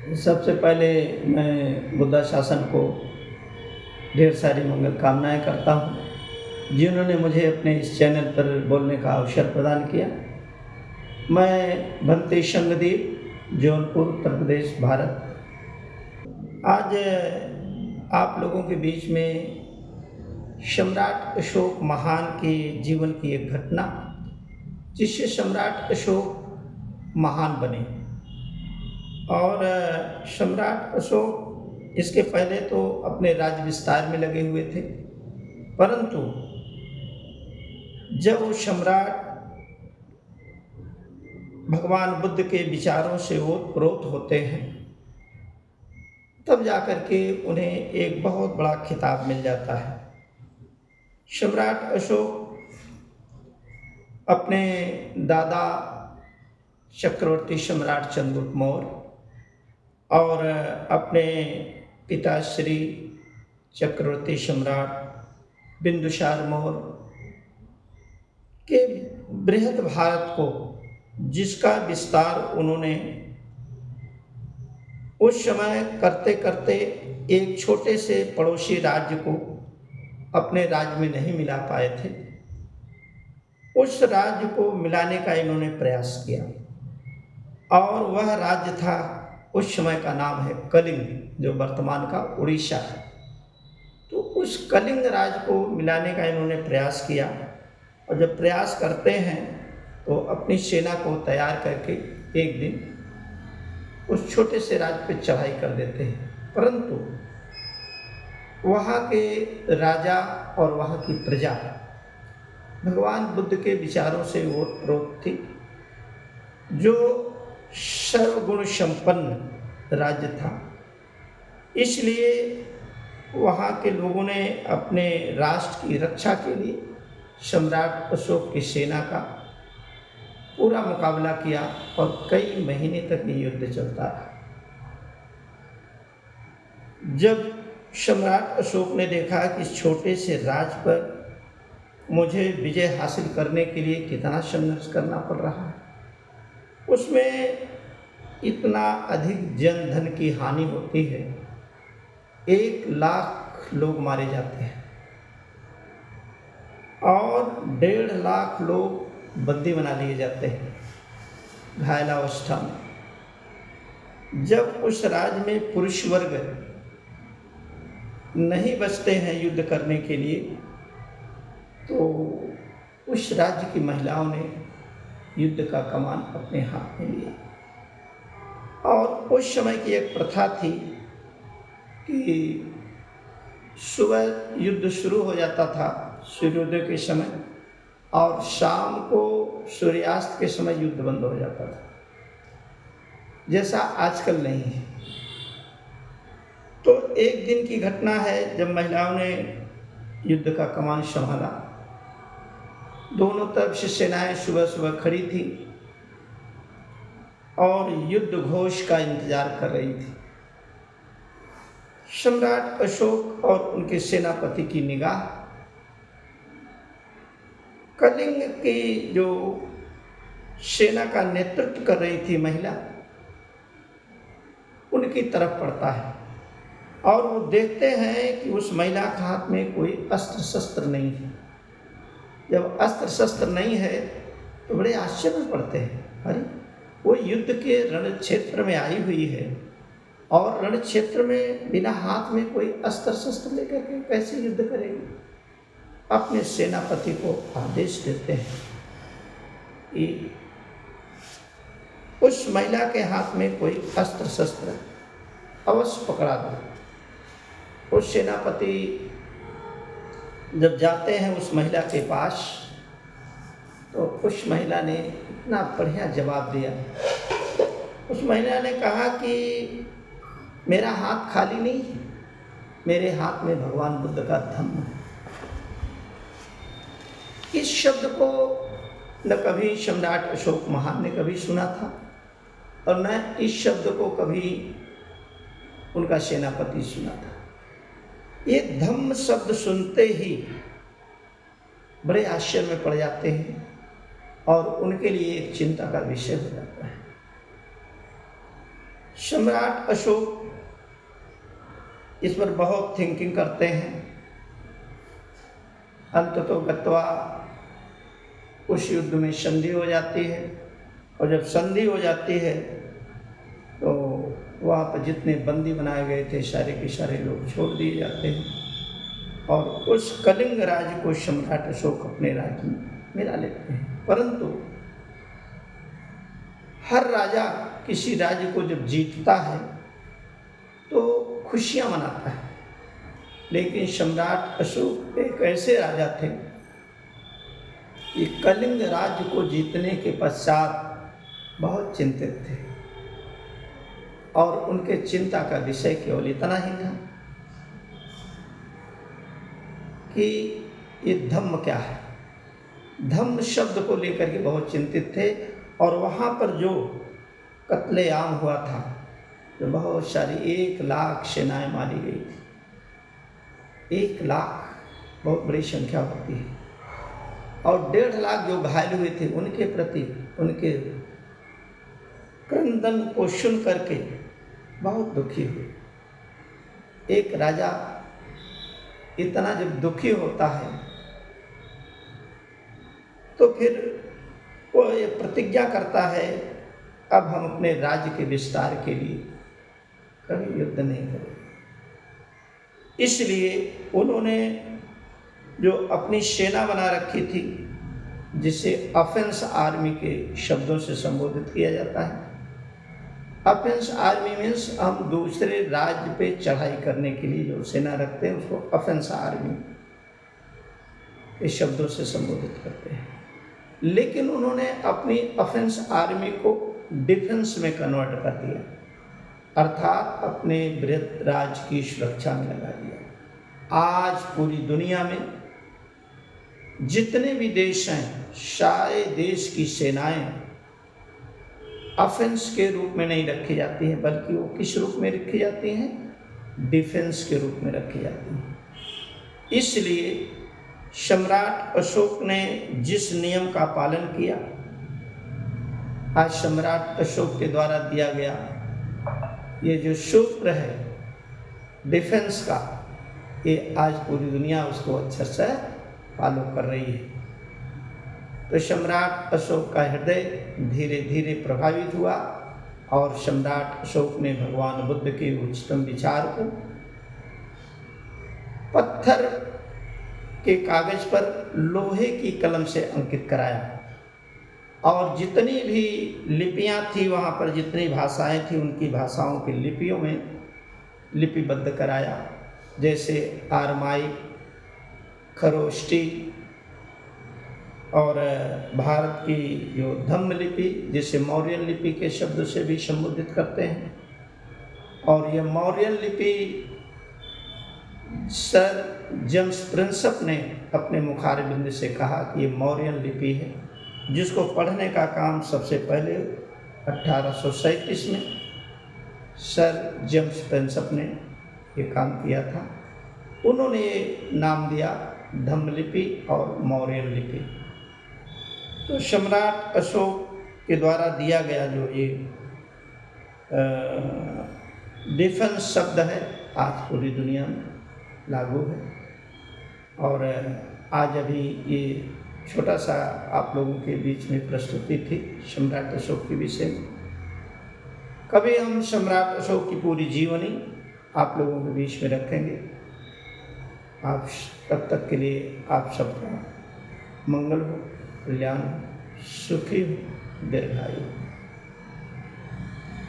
सबसे पहले मैं बुद्धा शासन को ढेर सारी मंगल कामनाएं करता हूँ जिन्होंने मुझे अपने इस चैनल पर बोलने का अवसर प्रदान किया। मैं भंते शंगदीप, जौनपुर, उत्तर प्रदेश, भारत। आज आप लोगों के बीच में सम्राट अशोक महान के जीवन की एक घटना, जिससे सम्राट अशोक महान बने। और सम्राट अशोक इसके पहले तो अपने राज्य विस्तार में लगे हुए थे, परंतु जब वो सम्राट भगवान बुद्ध के विचारों से ओतप्रोत होते हैं, तब जाकर के उन्हें एक बहुत बड़ा खिताब मिल जाता है। सम्राट अशोक अपने दादा चक्रवर्ती सम्राट चंद्रगुप्त मौर्य और अपने पिता श्री चक्रवर्ती सम्राट बिंदुसार मौर्य के बृहद भारत को, जिसका विस्तार उन्होंने उस समय करते करते एक छोटे से पड़ोसी राज्य को अपने राज्य में नहीं मिला पाए थे, उस राज्य को मिलाने का इन्होंने प्रयास किया। और वह राज्य था, उस समय का नाम है कलिंग, जो वर्तमान का उड़ीसा है। तो उस कलिंग राज्य को मिलाने का इन्होंने प्रयास किया, और जब प्रयास करते हैं तो अपनी सेना को तैयार करके एक दिन उस छोटे से राज्य पर चढ़ाई कर देते हैं। परंतु वहाँ के राजा और वहाँ की प्रजा भगवान बुद्ध के विचारों से ओतप्रोत थी। जो सर्वगुण संपन्न राज्य था, इसलिए वहाँ के लोगों ने अपने राष्ट्र की रक्षा के लिए सम्राट अशोक की सेना का पूरा मुकाबला किया, और कई महीने तक ये युद्ध चलता रहा। जब सम्राट अशोक ने देखा कि इस छोटे से राज्य पर मुझे विजय हासिल करने के लिए कितना संघर्ष करना पड़ रहा है, उसमें इतना अधिक जन धन की हानि होती है, 1 लाख लोग मारे जाते हैं और 1.5 लाख लोग बंदी बना लिए जाते हैं घायलावस्था में। जब उस राज्य में पुरुष वर्ग नहीं बचते हैं युद्ध करने के लिए, तो उस राज्य की महिलाओं ने युद्ध का कमान अपने हाथ में लिया। और उस समय की एक प्रथा थी कि सुबह युद्ध शुरू हो जाता था सूर्योदय के समय, और शाम को सूर्यास्त के समय युद्ध बंद हो जाता था, जैसा आजकल नहीं है। तो एक दिन की घटना है, जब महिलाओं ने युद्ध का कमान संभाला, दोनों तरफ से सेनाएं सुबह सुबह खड़ी थी और युद्ध घोष का इंतजार कर रही थी। सम्राट अशोक और उनके सेनापति की निगाह कलिंग की जो सेना का नेतृत्व कर रही थी महिला, उनकी तरफ पड़ता है, और वो देखते हैं कि उस महिला के हाथ में कोई अस्त्र शस्त्र नहीं है। जब अस्त्र शस्त्र नहीं है तो बड़े आश्चर्य में पड़ते हैं, अरे वो युद्ध के रण क्षेत्र में आई हुई है, और रण क्षेत्र में बिना हाथ में कोई अस्त्र शस्त्र लेकर के कैसे युद्ध करेगी। अपने सेनापति को आदेश देते हैं कि उस महिला के हाथ में कोई अस्त्र शस्त्र अवश्य पकड़ा दो। उस सेनापति जब जाते हैं उस महिला के पास, तो उस महिला ने इतना बढ़िया जवाब दिया। उस महिला ने कहा कि मेरा हाथ खाली नहीं है, मेरे हाथ में भगवान बुद्ध का धम्म है। इस शब्द को न कभी सम्राट अशोक महान ने कभी सुना था, और न इस शब्द को कभी उनका सेनापति सुना था। ये धम्म शब्द सुनते ही बड़े आश्चर्य में पड़ जाते हैं, और उनके लिए एक चिंता का विषय हो जाता है। सम्राट अशोक इस पर बहुत थिंकिंग करते हैं। अंततोगत्वा उस युद्ध में संधि हो जाती है, और जब संधि हो जाती है तो वहाँ पर जितने बंदी बनाए गए थे सारे के सारे लोग छोड़ दिए जाते हैं, और उस कलिंग राज्य को सम्राट अशोक अपने राज्य में मिला लेते हैं। परंतु हर राजा किसी राज्य को जब जीतता है तो खुशियाँ मनाता है, लेकिन सम्राट अशोक एक ऐसे राजा थे कि कलिंग राज्य को जीतने के पश्चात बहुत चिंतित थे, और उनके चिंता का विषय केवल इतना ही था कि ये धम्म क्या है। धम्म शब्द को लेकर के बहुत चिंतित थे, और वहाँ पर जो कत्लेआम हुआ था, जो बहुत सारी 1 लाख सेनाएं मारी गई थी। 1 लाख बहुत बड़ी संख्या होती है, और 1.5 लाख जो घायल हुए थे उनके प्रति उनके क्रंदन को सुन करके बहुत दुखी हुए। एक राजा इतना जब दुखी होता है तो फिर वो ये प्रतिज्ञा करता है, अब हम अपने राज्य के विस्तार के लिए कभी युद्ध नहीं करेंगे। इसलिए उन्होंने जो अपनी सेना बना रखी थी, जिसे ऑफेंस आर्मी के शब्दों से संबोधित किया जाता है। ऑफेंस आर्मी मीन्स हम दूसरे राज्य पे चढ़ाई करने के लिए जो सेना रखते हैं उसको ऑफेंस आर्मी के शब्दों से संबोधित करते हैं। लेकिन उन्होंने अपनी ऑफेंस आर्मी को डिफेंस में कन्वर्ट कर दिया, अर्थात अपने बृहद राज्य की सुरक्षा में लगा दिया। आज पूरी दुनिया में जितने भी देश हैं, सारे देश की सेनाएं ऑफेंस के रूप में नहीं रखी जाती हैं, बल्कि वो किस रूप में रखी जाती हैं? डिफेंस के रूप में रखी जाती हैं। इसलिए सम्राट अशोक ने जिस नियम का पालन किया, आज सम्राट अशोक के द्वारा दिया गया ये जो सूत्र है डिफेंस का, ये आज पूरी दुनिया उसको अच्छे से फॉलो कर रही है। तो सम्राट अशोक का हृदय धीरे धीरे प्रभावित हुआ, और सम्राट अशोक ने भगवान बुद्ध के उच्चतम विचार को पत्थर के कागज पर लोहे की कलम से अंकित कराया, और जितनी भी लिपियां थी वहाँ पर, जितनी भाषाएं थी, उनकी भाषाओं की लिपियों में लिपिबद्ध कराया। जैसे आरमाइक, खरोष्टी, और भारत की जो धम्म लिपि, जिसे मौर्यन लिपि के शब्द से भी संबोधित करते हैं। और यह मौर्यन लिपि सर जेम्स प्रिंसप ने अपने मुखारबिंद से कहा कि ये मौर्यन लिपि है, जिसको पढ़ने का काम सबसे पहले 1837 में सर जेम्स प्रिंसप ने ये काम किया था। उन्होंने ये नाम दिया धम्म लिपि और मौर्यन लिपि। तो सम्राट अशोक के द्वारा दिया गया जो ये डिफेंस शब्द है, आज पूरी दुनिया में लागू है। और आज अभी ये छोटा सा आप लोगों के बीच में प्रस्तुति थी सम्राट अशोक के विषय में। कभी हम सम्राट अशोक की पूरी जीवनी आप लोगों के बीच में रखेंगे। आप तब तक के लिए आप सबका मंगल हो, कल्याण हो, सुखी हो, दीर्घायु।